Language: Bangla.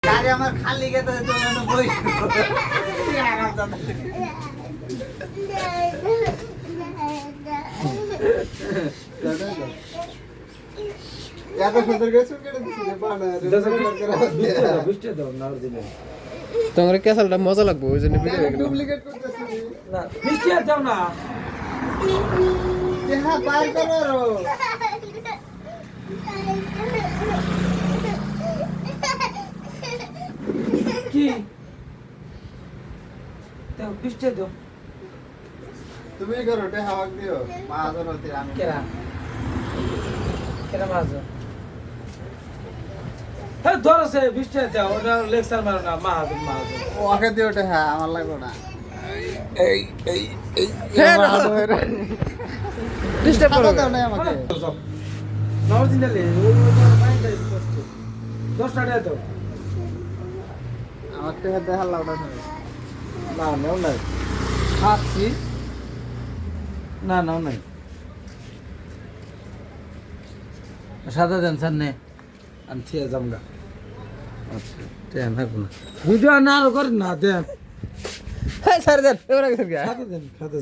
গাড়ি আমার খালি গেতে তুমি বই এত সুন্দর গেছো কেটে দিছি রে বানা বৃষ্টি দাও না দিলে তোমার ক্যাসেলটা মজা লাগবে ওই জন্য ভিডিও দেখলাম ডুপ্লিকেট করতেছি না বৃষ্টি দাও না হ্যাঁ বাইর করো কি দাও বৃষ্টি দাও তুমি করো তে হাওয়া দিও মাজন হতে আমি কেরা কেরা মাছ হ্যাঁ ধরছে বৃষ্টি দাও ওটা লেকচার মারো না মাহাজন মাহাজন ওকে দিও তে হ্যাঁ আমার লাগবে না এই এই এই ডিস্টার্ব করো দাও না আমাকে অরিজিনালি দশটা টাকা দাও আমার তে দেখা লাউডা না নাও নাই খাচ্ছি না নাও নাই সাদা দেন স্যার নে আমি থিয়ে যামগা আচ্ছা ট্রেন থাকবো না ভিডিও না আরো করেন না দেন হ্যাঁ স্যার দেন এবার গেছেন খাতে দেন খাতে